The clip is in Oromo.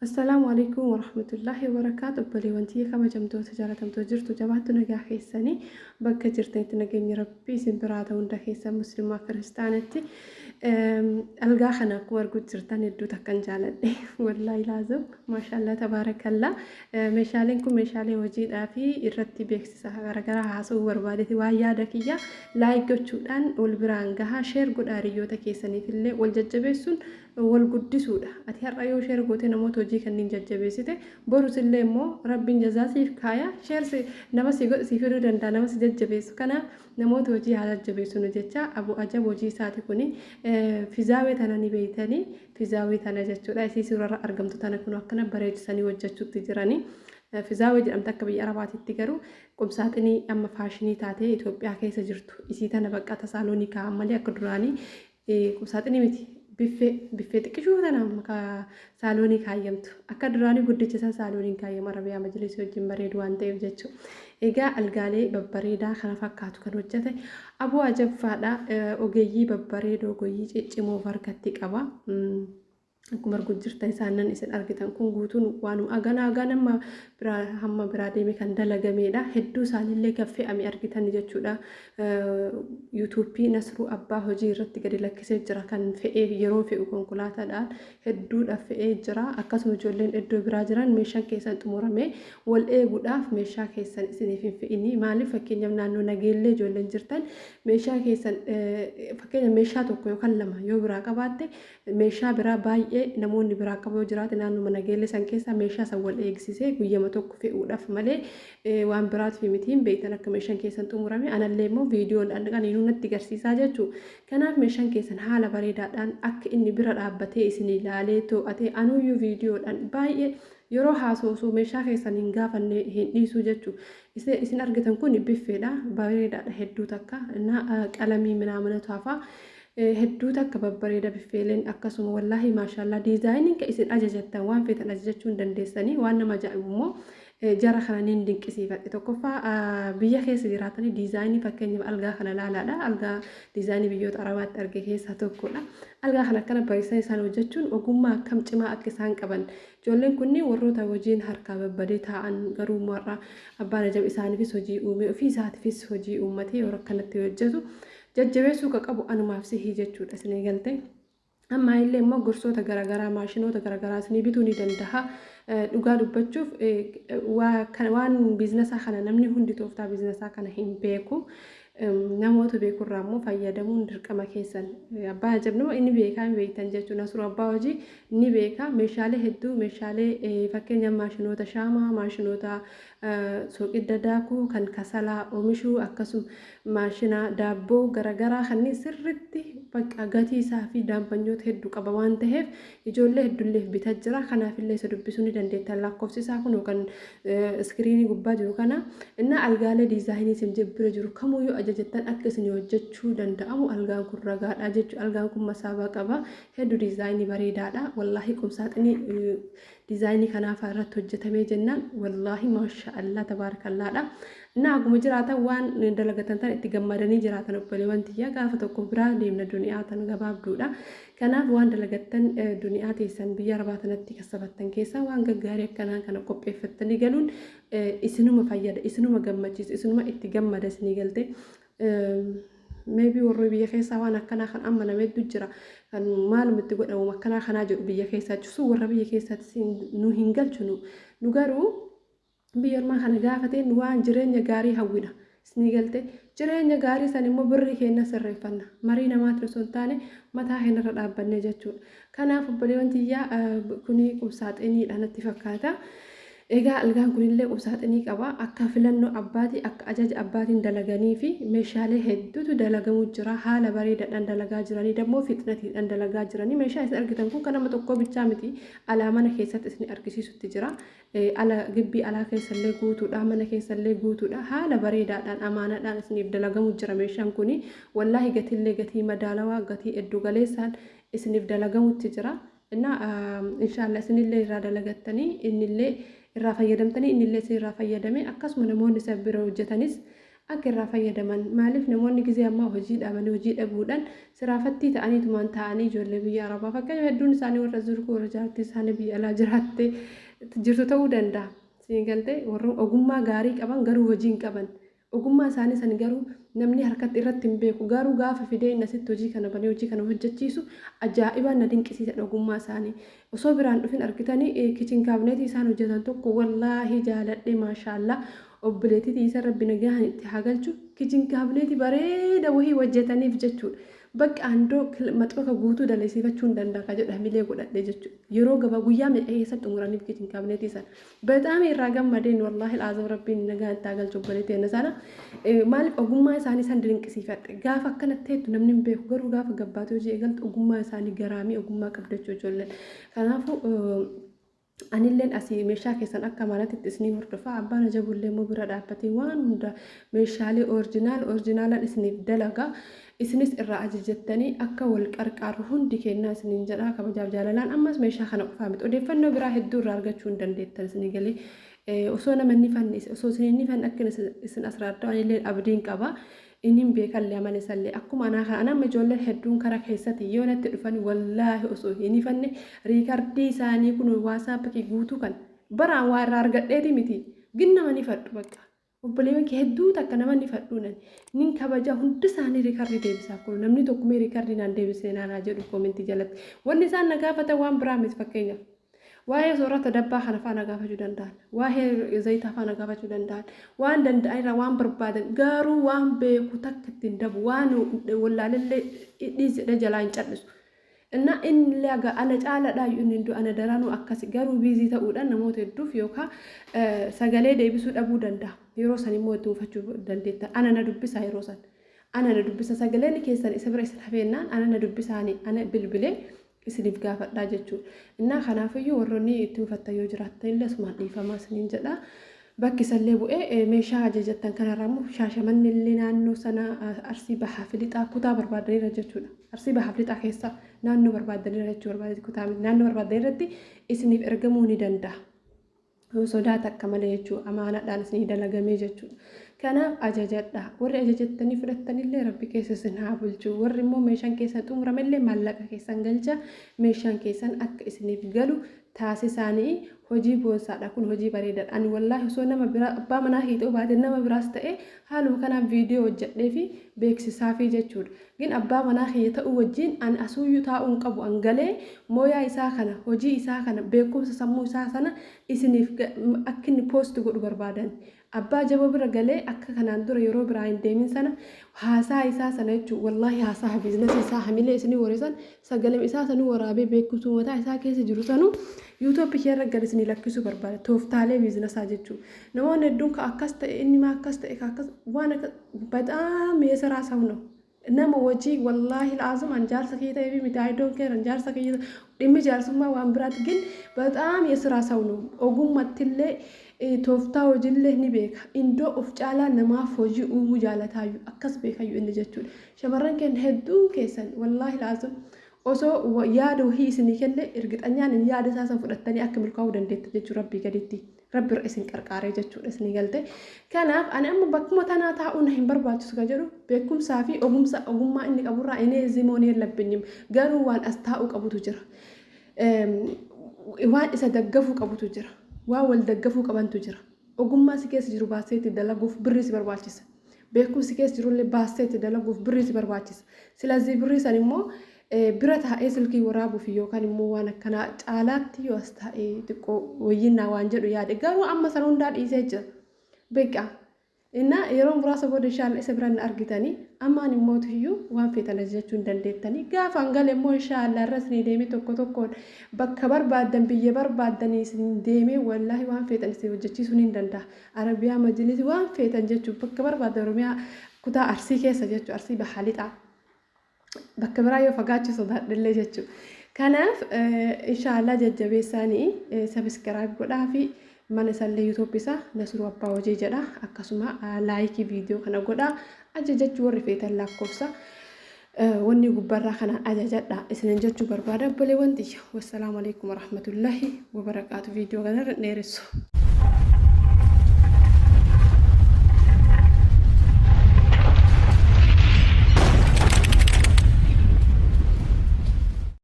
السلام عليكم ورحمة الله وبركاته. بلي وانتي كما جمتو تجارتمتو جرتو جبهتو نجاح خيساني بك جرتين تنجيني ربي سنبراتا وندا خيسا مسلمة كريستانتي ألقا خنا كور قد جرتان يدو تكن جالد والله لازم ما شاء الله تبارك الله. مشالينكم مشالي وجيد أفي الرتي بيكسسها غرغرا حاسو وربادتي ويا دكيا لايك جودان والبرانغها شير قد أريو تكيساني في اللي والججبيسون والقدسودا أتهرأ يو شير قوتي نموت وجي كنين ججبيسيته بروس اللي مو ربين جزاسيف كايا شير سي نمسي سيفيرو دندا نمسي ججبيسو كنا نموت وجي على ججبيسو نجتشا أبو أجاب وجي ساتي كوني في زاوية تناني بيتاني في زاوية تنا جتشو لا سي سورة أرقمتو تنا كنو أكنا بريد ساني وجتشو تجراني في زاوية أمتك بياربات التجارو قم ساتني أما فاشني تاتي إثيوبيا كيس جرتو إسيتنا بقى تسالوني كعملي أكدراني قم ساتني متي بفة تكشو ثنا مكا سالوني كايمت أكدراني قدتش سالوني كايم ربيع مجلس وجيم بريد وانتي وجتشو إيجا الجالي ببريدا خنا فكاتو كان وجته أبو أجب فادا أوجي ببريدو أوجي إتشمو فركتك أبا Akkuma arguu jirtan isaanan isin argitan kun guutuun waanuma agana hamma biraa deeme kan dalagameedha. Hedduu isaanillee kan fe'ame argitan jechuudha. Yuutuubii Nasruu Abbaa hojii irratti gadi lakkisee jira kan fe'ee yeroo fe'u konkolaataadhaan hedduudhaaf fe'ee jira. Akkasuma ijoolleen iddoo biraa jiran meeshaan keessan xumuramee wal eeguudhaaf meeshaa keessan isiniif hin fe'ini. Maaliif fakkeenyaaf naannoo nageellee ijoolleen jirtan meeshaa keessan fakkeenya meeshaa tokko yookaan lama yoo biraa qabaatte meeshaa biraa baay'ee namoonni biraa qabu jiraate naannoo nageellee san keessa meeshaa san wal eegsisee guyyama tokko fe'uudhaaf malee waan biraatiif mitiin beektan akka meeshaan keessan xumurame anallee immoo viidiyoodhaan kan natti agarsiisaa jechuudha. Kanaaf meeshaan keessan haala bareedaadhaan akka inni bira dhaabbatee isin ilaalee to'atee anuyyuu viidiyoodhaan baay'ee yeroo haasofsu meeshaa keessan hin gaafanne hin dhiisu jechuudha. Isin argitan kun biffeedha bareedaadha hedduu takka qalamii minaamina taafaa. Hedduu takka babbareeda biffeeleen akkasuma wallaahi maashaallah diizaayiniin kan isin ajajattan waan feetan ajajachuu hin dandeessanii waan nama ajaa'ibu immoo jara kananiin dinqisiifadhe tokkoffaa biyya keessa jiraatanii diizaayinii fakkeenyaaf algaa kana laalaadha. Algaa diizaayinii biyyoota arabaatti arge keessaa tokkodha. Algaa kana akkana bareessanii isaan hojjechuun ogummaa akkam cimaa akka isaan qaban ijoolleen kunniin warroota hojiin harkaa babbadee taa'an garuu warra abbaan ajab isaaniifis hojii uume ofii isaatiifis hojii uummatee yeroo akkanatti hojjetu. Jajjabeessuu qabu anumaaf sihii jechuudha isinii galte. Amma illee immoo gorsoota garaagaraa maashinoota garaagaraa isinii bituu ni danda'a. Dhugaa dubbachuuf waan biizinesaa kana namni hundi tooftaa biizinesaa kana hin beeku. Namoota beekurraa immoo fayyadamuun dirqama keessan. Abbaa ajabnuma inni beekaa hin beektan jechuudha. Nasruu abbaa hojii inni beekaa meeshaalee hedduu meeshaalee fakkeenya maashinoota shaamaa maashinoota soqidda daakuu kan kasalaa oomishuu akkasuma maashina daabboo garaagaraa kanneen sirriitti bakka gatii isaa fi daambanyoota hedduu qaba waan ta'eef ijoollee hedduullee bitaa jira. Kanaafillee isa dubbisuu ni dandeettan lakkoofsi isaa kun yookaan iskiriinii gubbaa jiru kana inni algaalee diizaayinii isin jibbira jiru kamuyyuu ajajattan akka isin hojjechuu danda'amu algaan kun ragaadha jechuudha. Algaan kun masaabaa qaba hedduu diizaayinii bareedaadha. Wallaahi qumsaaxinii diizaayinii kanaaf irratti hojjetamee jennaan wallaahi maashaallah tabaarakallaadha. Akkuma jiraatan waan dalagatan tan itti gammadanii jiraatan obboleewwan tiyyaa gaafa tokko biraa deemna duniyaa tan gabaabduudha. Kanaaf waan dalagatan duniyaa teessan biyya arbaa tanatti kasabattan keessaa waan gaggaarii akkanaa kana qopheeffattanii galuun isinuma fayyada isinuma gammachiisa isinuma itti gammada isinii galte. Maybe warri biyya keessaa waan akkanaa kan amanameetu jira kan maalumatti godhamu akkanaa kanaa jedhu biyya keessaa cusuu warra biyya keessaatti nu hin galchinu nu garuu biyya ormaa kana gaafateen waan jireenya gaarii hawwina isinii galte jireenya gaarii san immoo birrii keenya sirreeffanna marii namaatti osoo hin taane mataa keenyarra dhaabbanne jechuudha. Kanaaf obboleewwan tiyyaa kuni qubsaaxiniidha natti fakkaata. Egaa algaan kunillee qubsaaxinii qaba akka filannoo abbaatii akka ajaja abbaatiin dalaganii fi meeshaalee hedduutu dalagamu jira. Haala bareedaadhaan dalagaa jiranii dammoo fixnatiidhaan dalagaa jiranii meeshaa isin argitan kun kan nama tokkoo bichaa miti alaa mana keessatti isin argisiisutti jira. Ala gibbii alaa keessallee guutuudha mana keessallee guutuudha haala bareedaadhaan amaanaadhaan isiniif dalagamu jira. Meeshaan kuni wallaahi gatiillee gatii madaalawaa gatii hedduu galeessaan isiniif dalagamutti jira. Inshaallah isinillee irraa dalagattanii innillee irraa fayyadamtanii innillee isin irraa fayyadame akkasuma namoonni isa bira hojjetanis akka irraa fayyadaman maaliif namoonni gisee ammaa hojii dhaabanii hojii dhabuudhaan siraafattii ta'aniitumaan ta'anii ijoollee biyya arabaa fakkeenya hedduun isaanii warra zurguu warra jaartii isaanii biyya alaa jiraattee jirtu ta'uu danda'a. Siingaltee warra ogummaa gaarii qaban garuu hojii hin qaban. Ogummaa isaanii san garuu namni harkatti irratti hin beeku garuu gaafa fidee inni asitti hojii kana banee hojii kana hojjechiisu ajaa'ibaan na dinqisiisa ogummaa isaanii. Osoo biraan dhufin argitanii kichin kaabineetii isaan hojjetan tokko wallaahi jaaladhe maashaallah obboleettii isa rabbi nagaan itti haa galchu kichin kaabineetii bareeda wahii hojjetaniif jechuudha. Bakka andoo maxxaka guutuu dalasiifachuu hin danda'a jedhu hamilee godhadhe jechuudha. Yeroo gabaa guyyaa meeqa keessatti umuraniif kichin kaabineetii sana. Bataam irraa gammadeen wallaahi al'aazam rabbiin nagaan itti haa galchu obboleettii sana. Maaliif ogummaa isaanii san dinqisiifadhe gaafa akkanatti hedduu namni hin beeku garuu gaafa gabbaatee hojii eegaltu ogummaa isaanii garaamii ogummaa qabdachuu ijoolleen. Kanaafuu anilleen asii meeshaa keessan akka malattitti isinii hordofaa abbaan ajabullee immoo bira dhaabbatee waan hunda meeshaalee orijinaalaan isiniif dalagaa isinis irraa ajajjattanii akka wal qarqaaru hundi kennaa isiniin jedhaa kabajaaf jaalalaan ammas meeshaa kana qofaa miti odeeffannoo biraa hedduu irraa argachuu hin dandeettan isinii galee osoo nama inni fanne osoo isin inni fanne akka isin asirraa anillee abdiin qaba. Inin beekallee amane sallee akkuma anaa kana anama ijoolleen hedduun karaa keessatti yoo natti dhufanii wallaahi osoo hin fanne riikardii isaanii kun waasaapii guutuu kan baraan waa irraa argadheeti miti ginna ni fadhu bakka obboleewwan kee hedduu takka nama ni fadhuunan nin kabaja hundi isaanii riikardii deebisaaf kun namni tokkumee riikardii naan deebisee naanaa jedhu koomentii jalatti wanni isaan na gaafatan waan biraa miti fakkeenyaaf. Waa'ee soorata dabbaa kana faana gaafachuu danda'an waa'ee zayitaa faana gaafachuu danda'an waan danda'an waan barbaadan garuu waan beeku takka ittiin dabu waan wallaalillee dhiisidha jalaa hin callisu. Inna inni laga ana caaladhaa inni ana daraanuu akkasi garuu biizii ta'uudhaan namoota hedduuf yookaan sagalee deebisuu dhabuu danda'a. Yeroo san immoo itti uffachuu dandeetta. Ana na dubbisa yeroo san. Ana na dubbisa sagaleen keessan isa bira isa hafeennaan ana na dubbisaanii ana bilbilee. Isiniif gaafadhaa jechuudha. Innaa kanaafiyyuu warroonni itti uffattan yoo jiraattan illee asumaan dhiifamaa isiniin jedha. Bakki isallee bu'ee meeshaa ajajattan kanarraa immoo shaashamanni illee naannoo sana arsii bahaa fi lixaa kutaa barbaadaniira jechuudha. Arsii bahaa fi lixaa keessa naannoo barbaadaniira jechuudha. Kutaa naannoo barbaadaniirratti isiniif ergamuu ni danda'a. Sodaata akka malee jechuudha. Amaanaadhaan isinii dalagamee jechuudha. Kanaaf ajajadha. Warri ajajattanii fudhattanillee rabbi keessa isin haa bulchu. Warri immoo meeshaan keessan xumuramellee maallaqa keessan galcha. Meeshaan keessan akka isiniif galu taasisaanii hojii boonsaadha. Kun hojii bareedaadha. Ani wallaahi osoo nama biraa abbaa manaa hiixuu baate nama biraas ta'e haaluma kanaaf viidiyoo hojjedhee fi beeksisaa fi jechuudha. Gin abbaa manaa kiyya ta'uu wajjin ani asuuyyuu taa'uu hin qabu angalee mooyaa isaa kana hojii isaa kana beekumsa sammuu isaa sana isiniif akka inni poost godhu barbaadan. Abbaa jaboo bira galee akka kanaan dura yeroo biraa hin deemin sana haasaa isaa sana jechuun wallaahi haasaa biizinasii isaa hamilee isinii warisan sagalee isaa sanuu waraabee beekumsuu mataa isaa keessa jiru sanuu yuutuubii keerra gad isinii lakkisuu barbaada tooftaalee biizinasaa jechuudha. Namoonni hedduun ka akkas ta'e inni maa akkas ta'e akkas waan akka badaam yeesaraa sawno nama wajii wallaahi laazum an jaarsa kee ta'ee fi miti aydoon keera jaarsa kee dhimmi jaarsummaa waan biraatti gin badaam yeesaraa sawno ogummattillee. Tooftaa hojiillee ni beeka. Indoo of caalaa namaaf hojii uumuu jaalataayyuu akkas beekayyuu inni jechuudha. Shamarran keenya hedduu keessan wallaahi laazum osoo yaada wahii isinii kenne ergixanyaan yaada isaa san fudhattanii akka milkaa'uu dandeetta jechuudha rabbii gaditti. Rabbi irra isin qarqaaree jechuudha isinii galte. Kanaaf ani amma bakkuma tanaa taa'uun hin barbaachisu kan jedhu beekumsaa fi ogummaa inni qaburraa inni zimoonee labbinyim garuu waan as taa'uu qabutu jira. Waan isa daggafuu qabutu jira. Waa wal daggafuu qabantu jira. Ogummaa si keessa jiru baaseetti dalaguuf birrii si barbaachisa. Beekumsi keessa jirullee baaseetti dalaguuf birrii si barbaachisa. Silazii birrii san immoo bira taa'ee silkii waraabuuf yookaan immoo waan akkanaa caalaatti yoo as taa'ee xiqqoo wayyinnaa waan jedhu yaade garuu amma san hundaa dhiisee jira. Beekaa. Innaa yeroo muraasa booda inshaalla isa biraan argitanii ammaan immoo tuyyuu waan feetan jechuun dandeettanii gaafa hangale immoo inshaalla irras ni deemee tokko tokkoon bakka barbaadan biyya barbaadanii isin deemee wallaahi waan feetan isin hojjechiisuu ni danda'a. Arabiyaa majlis waan feetan jechuun bakka barbaadan Oromiyaa kutaa Arsii keessa jechuun Arsii bahaa lixaa bakka biraa yoo fagaachuu sodaadhillee jechuudha. Kanaaf inshaalla jajjabeessaanii sabiskiraayib godhaa fi mana sallee YouTube isaa Nasruu Abbaa Hojii jedha akkasuma laayikii viidiyoo kana godhaa ajajachuu warri feetan lakkoofsa wanni gubbarraa kanaan ajajadha isinin jechuu barbaada obboleewwan xiyya. Wassalaamu alaikum warahmatullahi wabarakaatu. Viidiyoo kanarra dheeressu.